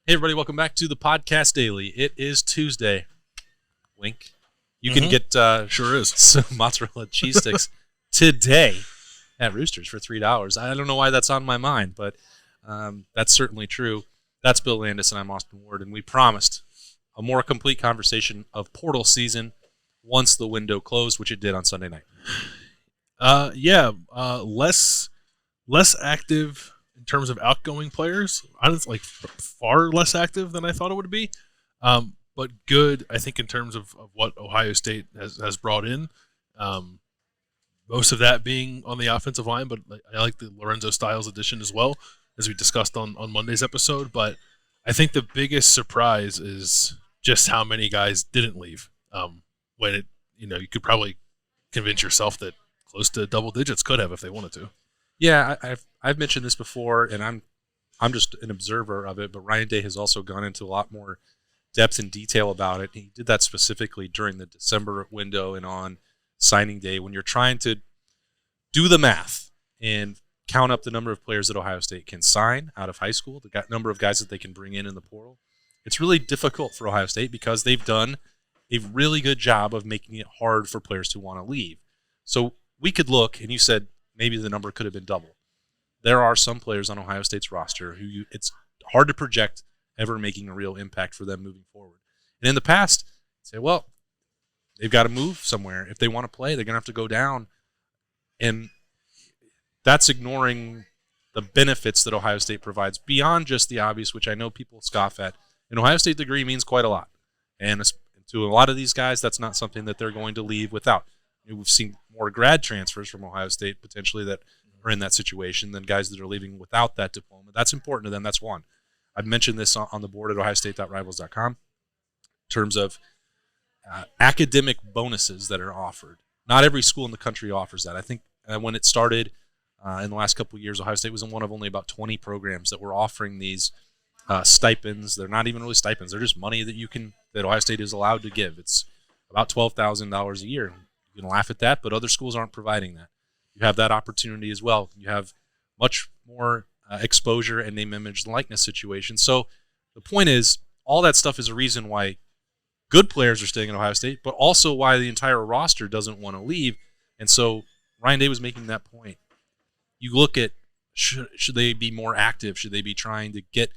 Hey, everybody, welcome back to the Podcast Daily. It is Tuesday. Wink. You can get Sure is. some mozzarella cheese sticks today at Roosters for $3. I don't know why that's on my mind, but that's certainly true. That's Bill Landis, and I'm Austin Ward, and we promised a more complete conversation of portal season once the window closed, which it did on Sunday night. Less active in terms of outgoing players. Honestly, far less active than I thought it would be. But good, I think, in terms of what Ohio State has brought in. Most of that being on the offensive line, but I like the Lorenzo Styles addition as well, as we discussed on Monday's episode. But I think the biggest surprise is just how many guys didn't leave. When you could probably convince yourself that close to double digits could have if they wanted to. Yeah, I've mentioned this before, and I'm just an observer of it, but Ryan Day has also gone into a lot more depth and detail about it. He did that specifically during the December window and on signing day when you're trying to do the math and count up the number of players that Ohio State can sign out of high school, the number of guys that they can bring in the portal. It's really difficult for Ohio State because they've done a really good job of making it hard for players to want to leave. So we could look, and you said maybe the number could have been double. There are some players on Ohio State's roster who it's hard to project ever making a real impact for them moving forward. And in the past, say, well, they've got to move somewhere. If they want to play, they're going to have to go down. And that's ignoring the benefits that Ohio State provides beyond just the obvious, which I know people scoff at. An Ohio State degree means quite a lot. And to a lot of these guys, that's not something that they're going to leave without. We've seen more grad transfers from Ohio State potentially that are in that situation than guys that are leaving without that diploma. That's important to them. That's one. I've mentioned this on the board at ohiostate.rivals.com in terms of academic bonuses that are offered. Not every school in the country offers that. I think when it started in the last couple of years, Ohio State was in one of only about 20 programs that were offering these stipends. They're not even really stipends. They're just money that Ohio State is allowed to give. It's about $12,000 a year. You can laugh at that, but other schools aren't providing that. You have that opportunity as well. You have much more exposure and name, image, and likeness situations. So the point is, all that stuff is a reason why good players are staying at Ohio State, but also why the entire roster doesn't want to leave. And so Ryan Day was making that point. You look at should they be more active? Should they be trying to get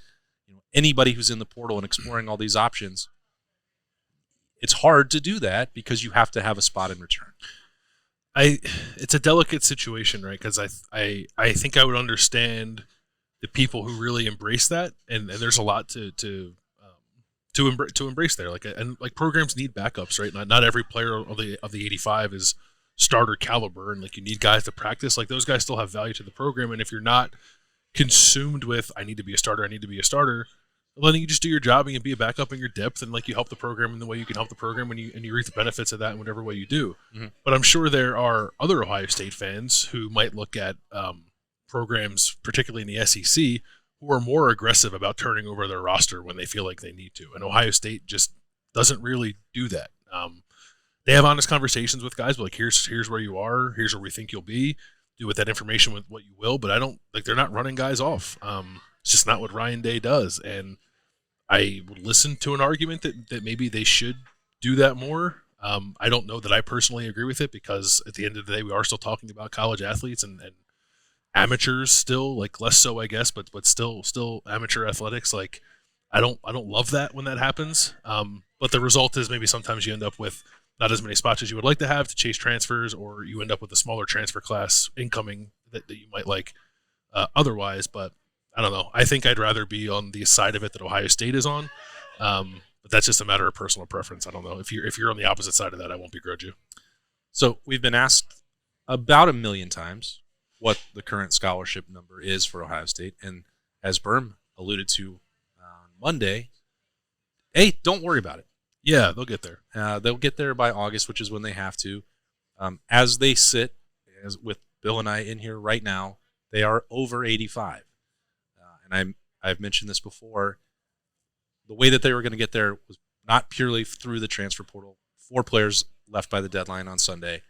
anybody who's in the portal and exploring all these options? It's hard to do that because you have to have a spot in return. It's a delicate situation, right? Because I think I would understand the people who really embrace that, and there's a lot to embrace there. Like programs need backups, right? Not every player of the 85 is starter caliber, and you need guys to practice. Those guys still have value to the program, and if you're not consumed with I need to be a starter, letting you just do your job and be a backup in your depth, and you help the program in the way you can help the program, and you reap the benefits of that in whatever way you do. Mm-hmm. But I'm sure there are other Ohio State fans who might look at programs, particularly in the SEC, who are more aggressive about turning over their roster when they feel like they need to. And Ohio State just doesn't really do that. They have honest conversations with guys, but here's where you are, here's where we think you'll be. Do with that information with what you will, but I don't they're not running guys off. It's just not what Ryan Day does, and I would listen to an argument that maybe they should do that more. I don't know that I personally agree with it because at the end of the day, we are still talking about college athletes and amateurs still, less so, I guess, but still amateur athletics. I don't love that when that happens. But the result is maybe sometimes you end up with not as many spots as you would like to have to chase transfers, or you end up with a smaller transfer class incoming that you might like otherwise. But I don't know. I think I'd rather be on the side of it that Ohio State is on, but that's just a matter of personal preference. I don't know if you're on the opposite side of that. I won't begrudge you. So we've been asked about 1 million times what the current scholarship number is for Ohio State, and as Berm alluded to on Monday, hey, don't worry about it. Yeah, they'll get there. They'll get there by August, which is when they have to. As they sit, with Bill and I in here right now, they are over 85. And I've mentioned this before. The way that they were going to get there was not purely through the transfer portal. 4 players left by the deadline on Sunday.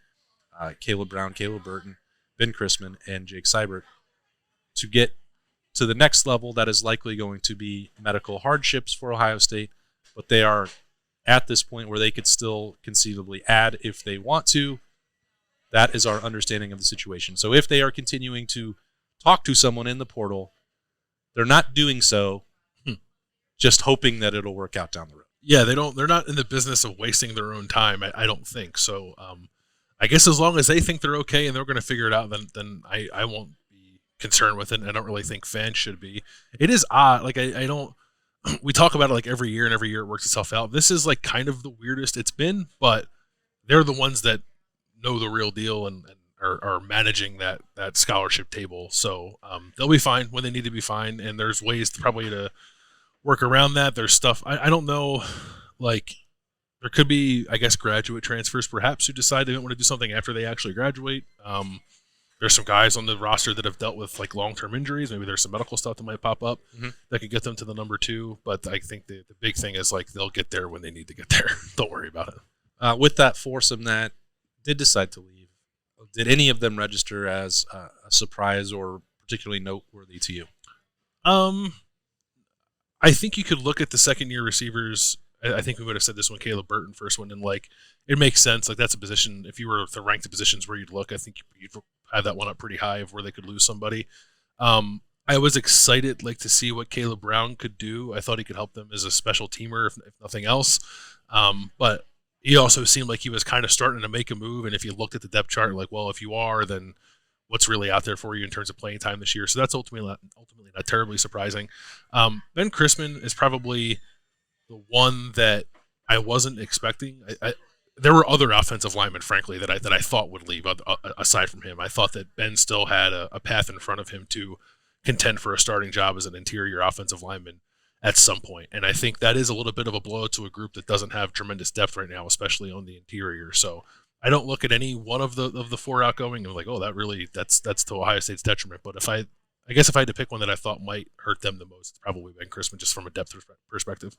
Caleb Brown, Caleb Burton, Ben Chrisman, and Jake Seibert. To get to the next level, that is likely going to be medical hardships for Ohio State, but they are at this point where they could still conceivably add if they want to. That is our understanding of the situation. So if they are continuing to talk to someone in the portal, they're not doing so just hoping that it'll work out down the road. Yeah, they're not in the business of wasting their own time, I don't think. So I guess as long as they think they're okay and they're going to figure it out, then I won't be concerned with it. And I don't really think fans should be. It is odd. Like I don't. We talk about it like every year, and every year it works itself out. This is like kind of the weirdest it's been, but they're the ones that know the real deal and are managing that scholarship table. So they'll be fine when they need to be fine, and there's ways probably to work around that. There's stuff I don't know, like there could be, I guess, graduate transfers perhaps who decide they don't want to do something after they actually graduate. There's some guys on the roster that have dealt with like long-term injuries. Maybe there's some medical stuff that might pop up that could get them to the number 2. But I think the big thing is like they'll get there when they need to get there. Don't worry about it. With that foursome that did decide to leave, did any of them register as a surprise or particularly noteworthy to you? I think you could look at the second-year receivers. I think we would have said this when Caleb Burton first went, and like it makes sense. Like that's a position. If you were to rank the positions where you'd look, I think you'd have that one up pretty high of where they could lose somebody. I was excited like to see what Caleb Brown could do. I thought he could help them as a special teamer, if nothing else. But he also seemed like he was kind of starting to make a move. And if you looked at the depth chart, like, well, if you are, then what's really out there for you in terms of playing time this year? So that's ultimately not terribly surprising. Ben Chrisman is probably the one that I wasn't expecting. There were other offensive linemen, frankly, that I thought would leave aside from him. I thought that Ben still had a path in front of him to contend for a starting job as an interior offensive lineman at some point. And I think that is a little bit of a blow to a group that doesn't have tremendous depth right now, especially on the interior. So I don't look at any one of the 4 outgoing and like, oh, that's to Ohio State's detriment. But I guess if I had to pick one that I thought might hurt them the most, it's probably Ben Chrisman, just from a depth perspective.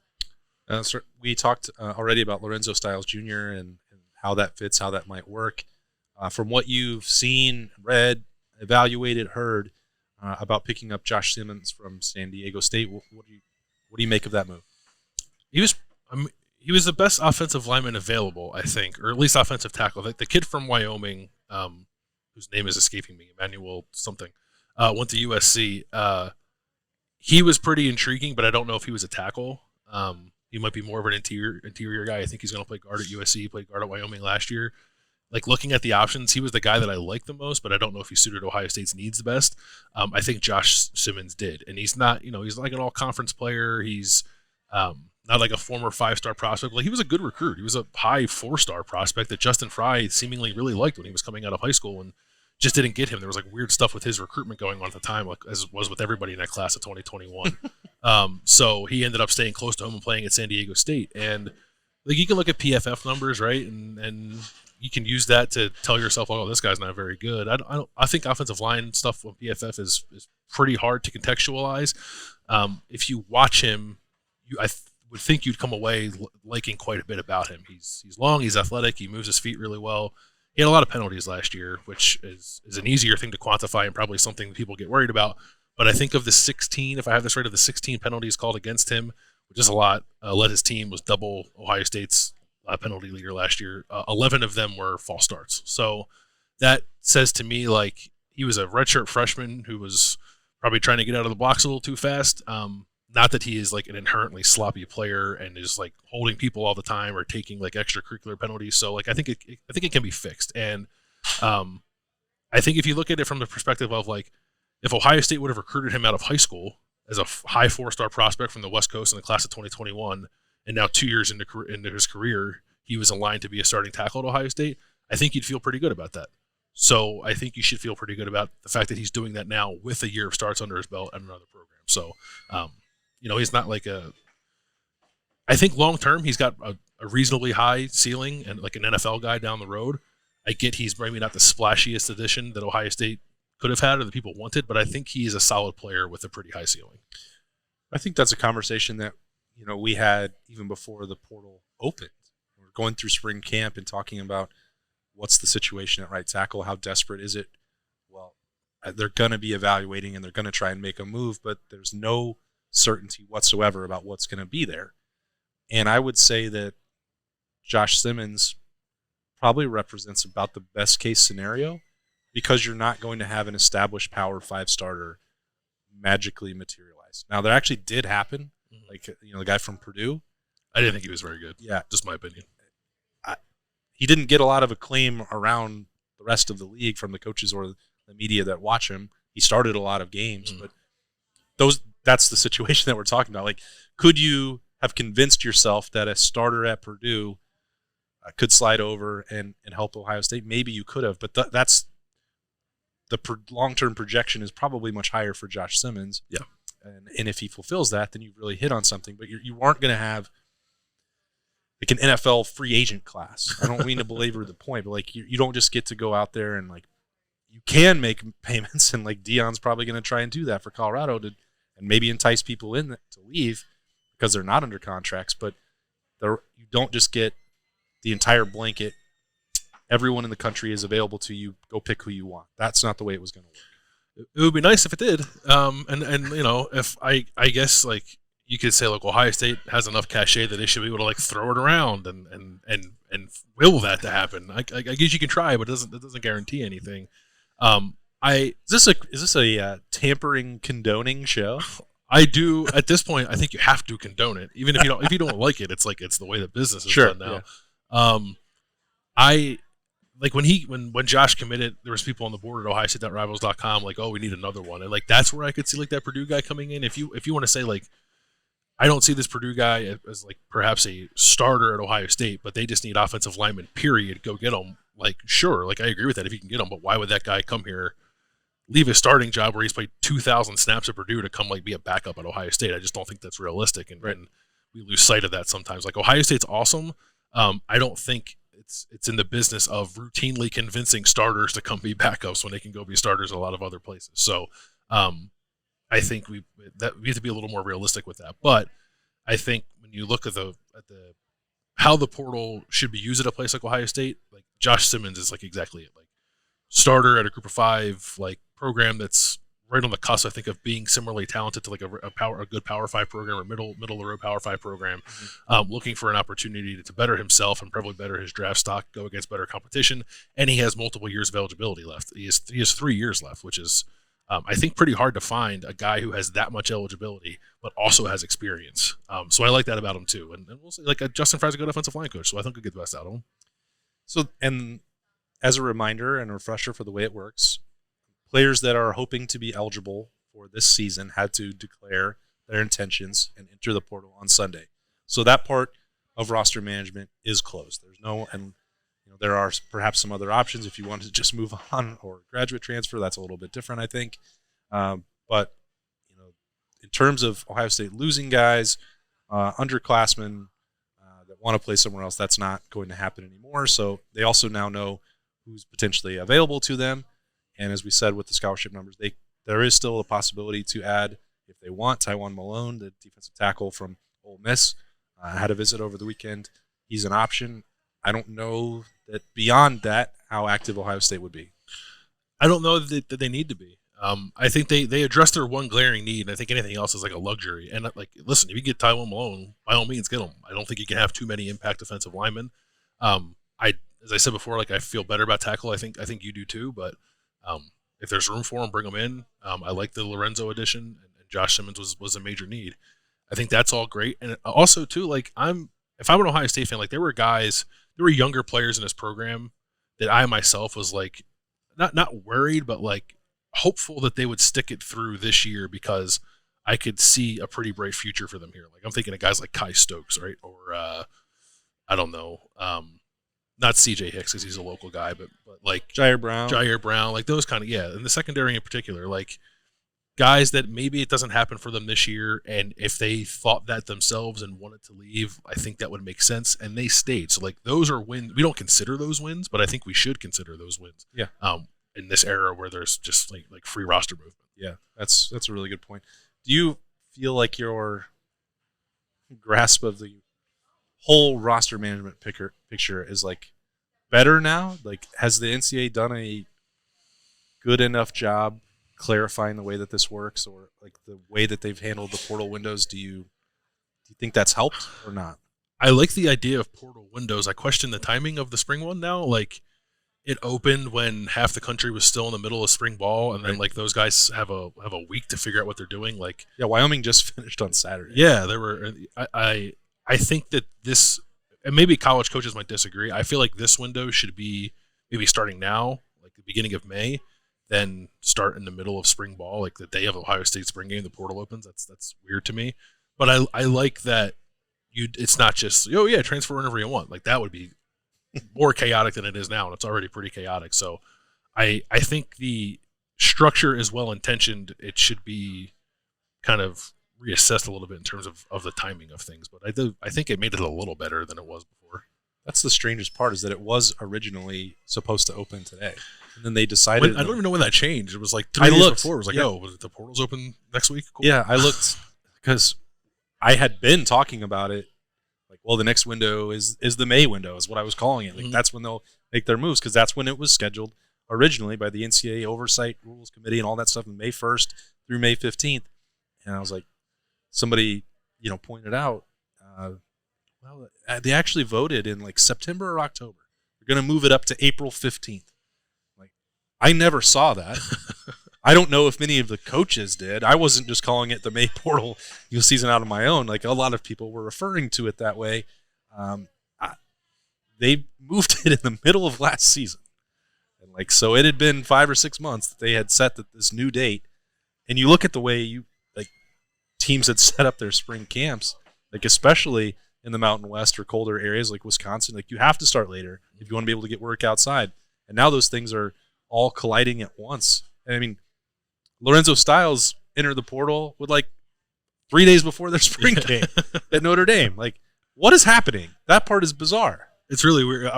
So we talked already about Lorenzo Styles Jr. and how that fits, how that might work. From what you've seen, read, evaluated, heard about picking up Josh Simmons from San Diego State, what do you make of that move? He was the best offensive lineman available, I think, or at least offensive tackle. The kid from Wyoming, whose name is escaping me, Emmanuel something, went to USC. He was pretty intriguing, but I don't know if he was a tackle. He might be more of an interior guy. I think he's going to play guard at USC. He played guard at Wyoming last year. Like looking at the options, he was the guy that I liked the most, but I don't know if he suited Ohio State's needs the best. I think Josh Simmons did, and he's not, he's like an all-conference player. He's not like a former 5-star prospect. Like he was a good recruit. He was a high 4-star prospect that Justin Fry seemingly really liked when he was coming out of high school, and just didn't get him. There was like weird stuff with his recruitment going on at the time, like as was with everybody in that class of 2021. So he ended up staying close to home and playing at San Diego State. And like you can look at PFF numbers, right? And you can use that to tell yourself, oh, this guy's not very good. I think offensive line stuff with PFF is pretty hard to contextualize. If you watch him, I would think you'd come away liking quite a bit about him. He's long, he's athletic, he moves his feet really well. He had a lot of penalties last year, which is an easier thing to quantify and probably something that people get worried about. But I think of the 16, if I have this right, of the 16 penalties called against him, which is a lot, led his team was double Ohio State's penalty leader last year. 11 of them were false starts. So that says to me like he was a redshirt freshman who was probably trying to get out of the blocks a little too fast. Not that he is like an inherently sloppy player and is like holding people all the time or taking like extracurricular penalties. So like I think it can be fixed. And I think if you look at it from the perspective of like if Ohio State would have recruited him out of high school as a high 4-star prospect from the West Coast in the class of 2021, and now 2 years into his career he was aligned to be a starting tackle at Ohio State, I think you'd feel pretty good about that. So I think you should feel pretty good about the fact that he's doing that now with a year of starts under his belt at another program. So he's not like I think long-term he's got a reasonably high ceiling and like an NFL guy down the road. I get he's maybe not the splashiest addition that Ohio State could have had or that people wanted, but I think he is a solid player with a pretty high ceiling. I think that's a conversation that, we had even before the portal opened. We're going through spring camp and talking about what's the situation at right tackle, how desperate is it? Well, they're going to be evaluating and they're going to try and make a move, but there's no certainty whatsoever about what's going to be there. And I would say that Josh Simmons probably represents about the best case scenario, because you're not going to have an established Power 5 starter magically materialize. Now, that actually did happen. Like, the guy from Purdue. I didn't think he was very good. Yeah. Just my opinion. He didn't get a lot of acclaim around the rest of the league from the coaches or the media that watch him. He started a lot of games, but that's the situation that we're talking about. Like, could you have convinced yourself that a starter at Purdue could slide over and help Ohio State? Maybe you could have, but that's the long-term projection is probably much higher for Josh Simmons. Yeah. And if he fulfills that, then you've really hit on something. But you aren't going to have like an NFL free agent class. I don't mean to belabor the point, but like you don't just get to go out there and like you can make payments, and like Deion's probably going to try and do that for Colorado and maybe entice people in to leave because they're not under contracts. But you don't just get the entire blanket. Everyone in the country is available to you. Go pick who you want. That's not the way it was going to work. It would be nice if it did. And if I guess like you could say like Ohio State has enough cachet that they should be able to like throw it around and will that to happen. I guess you can try, but it doesn't guarantee anything. Is this a tampering condoning show? I do at this point. I think you have to condone it, even if you don't like it. It's like it's the way the business is done now. Yeah. I like when Josh committed, there was people on the board at OhioState.Rivals.com like, oh, we need another one, and like that's where I could see like that Purdue guy coming in. If you want to say like, I don't see this Purdue guy as like perhaps a starter at Ohio State, but they just need offensive linemen. Period. Go get them. Like sure, like I agree with that if you can get them, but why would that guy come here, leave his starting job where he's played 2,000 snaps at Purdue to come like be a backup at Ohio State? I just don't think that's realistic, and we lose sight of that sometimes. Like Ohio State's awesome. I don't think it's in the business of routinely convincing starters to come be backups when they can go be starters a lot of other places. So I think we have to be a little more realistic with that. But I think when you look at the how the portal should be used at a place like Ohio State, like Josh Simmons is like exactly it. Like starter at a Group of 5 like program that's right on the cusp, I think, of being similarly talented to like a good Power 5 program or middle of the road Power 5 program, looking for an opportunity to better himself and probably better his draft stock, go against better competition, and he has multiple years of eligibility left. He has 3 years left, which is I think pretty hard to find a guy who has that much eligibility but also has experience. So I like that about him too. And we'll see, like Justin Fry's a good offensive line coach, so I think we'll get the best out of him. So, and as a reminder and a refresher for the way it works, players that are hoping to be eligible for this season had to declare their intentions and enter the portal on Sunday. So that part of roster management is closed. There are perhaps some other options if you want to just move on or graduate transfer. That's a little bit different, I think. But in terms of Ohio State losing guys, underclassmen that want to play somewhere else, that's not going to happen anymore. So they also now know who's potentially available to them. And as we said with the scholarship numbers, there is still a possibility to add, if they want, Tywone Malone, the defensive tackle from Ole Miss. Had a visit over the weekend. He's an option. I don't know that beyond that how active Ohio State would be. I don't know that they need to be. I think they address their one glaring need, and I think anything else is like a luxury. And like, listen, if you get Tywone Malone, by all means, get him. I don't think you can have too many impact defensive linemen. As I said before, like I feel better about tackle. I think you do too. But if there's room for him, bring him in. I like the Lorenzo addition, and Josh Simmons was a major need. I think that's all great. And also too, like if I'm an Ohio State fan, like there were younger players in this program that I myself was like not worried, but like hopeful that they would stick it through this year because I could see a pretty bright future for them here. Like I'm thinking of guys like Kai Stokes, right? Or I don't know, not CJ Hicks because he's a local guy, but like Jair Brown, like those kind of, yeah. And the secondary in particular, like guys that maybe it doesn't happen for them this year, and if they thought that themselves and wanted to leave, I think that would make sense, and they stayed. So like those are wins. We don't consider those wins, but I think we should consider those wins. Yeah. In this era where there's just like free roster movement. Yeah, that's a really good point. Do you feel like your grasp of the whole roster management picture is like better now? Like, has the NCAA done a good enough job clarifying the way that this works, or like the way that they've handled the portal windows? Do you think that's helped or not? I like the idea of portal windows. I question the timing of the spring one now. Like, it opened when half the country was still in the middle of spring ball, and then like those guys have a week to figure out what they're doing. Like, yeah, Wyoming just finished on Saturday. Yeah, there were. I think that this, and maybe college coaches might disagree. I feel like this window should be maybe starting now, like the beginning of May, then start in the middle of spring ball, like the day of Ohio State spring game. The portal opens. That's weird to me, but I like that it's not just transfer whenever you want. Like, that would be more chaotic than it is now, and it's already pretty chaotic. So I think the structure is well intentioned. It should be kind of reassessed a little bit in terms of the timing of things, but I think it made it a little better than it was before. That's the strangest part, is that it was originally supposed to open today, and then they decided. I don't even know when that changed. It was like 3 days before. It was like, was it the portals open next week? Cool. Yeah, I looked because I had been talking about it. Like, well, the next window is the May window, is what I was calling it. Like, that's when they'll make their moves, because that's when it was scheduled originally by the NCAA Oversight Rules Committee and all that stuff, in May 1st through May 15th. And I was like, somebody, pointed out, they actually voted in like September or October. They're going to move it up to April 15th. Like, I never saw that. I don't know if many of the coaches did. I wasn't just calling it the May portal season out of my own. Like, a lot of people were referring to it that way. They moved it in the middle of last season. And like, so it had been 5 or 6 months that they had set this new date. And you look at the way teams had set up their spring camps, like especially in the Mountain West or colder areas like Wisconsin, like you have to start later if you want to be able to get work outside. And now those things are all colliding at once. And I mean, Lorenzo Styles entered the portal with like 3 days before their spring game at Notre Dame. Like, what is happening? That part is bizarre. It's really weird.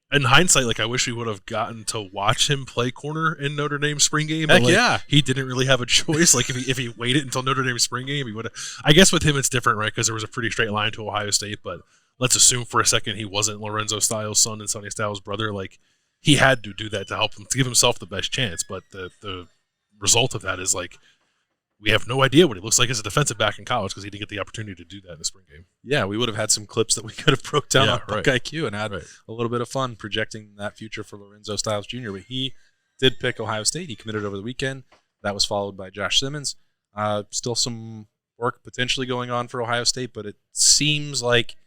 In hindsight, like, I wish we would have gotten to watch him play corner in Notre Dame's spring game. Heck, but, yeah. He didn't really have a choice. Like, if he waited until Notre Dame's spring game, he would have. I guess with him it's different, right? Because there was a pretty straight line to Ohio State. But let's assume for a second he wasn't Lorenzo Styles' son and Sonny Styles' brother. Like, he had to do that to help him, to give himself the best chance. But the result of that is, like, we have no idea what he looks like as a defensive back in college, because he didn't get the opportunity to do that in the spring game. Yeah, we would have had some clips that we could have broke down on Buckeye Q and had a little bit of fun projecting that future for Lorenzo Styles Jr. But he did pick Ohio State. He committed over the weekend. That was followed by Josh Simmons. Still some work potentially going on for Ohio State, but it seems like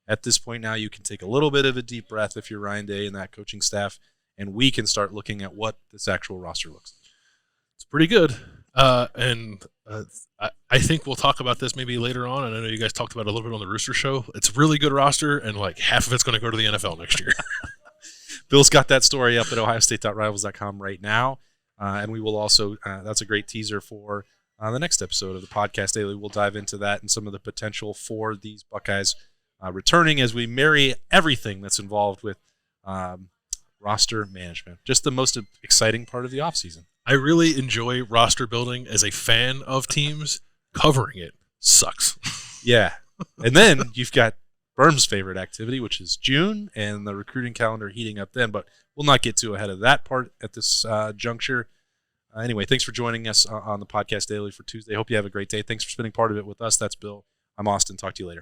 at this point now you can take a little bit of a deep breath if you're Ryan Day and that coaching staff, and we can start looking at what this actual roster looks like. It's pretty good. I think we'll talk about this maybe later on, and I know you guys talked about it a little bit on the Rooster Show. It's a really good roster, and like half of it's going to go to the NFL next year. Bill's got that story up at ohiostate.rivals.com right now, and we will also that's a great teaser for the next episode of the Podcast Daily. We'll dive into that and some of the potential for these Buckeyes returning as we marry everything that's involved with roster management. Just the most exciting part of the offseason. I really enjoy roster building as a fan of teams. Covering it sucks. Yeah. And then you've got Berm's favorite activity, which is June, and the recruiting calendar heating up then. But we'll not get too ahead of that part at this juncture. Anyway, thanks for joining us on the Podcast Daily for Tuesday. Hope you have a great day. Thanks for spending part of it with us. That's Bill. I'm Austin. Talk to you later.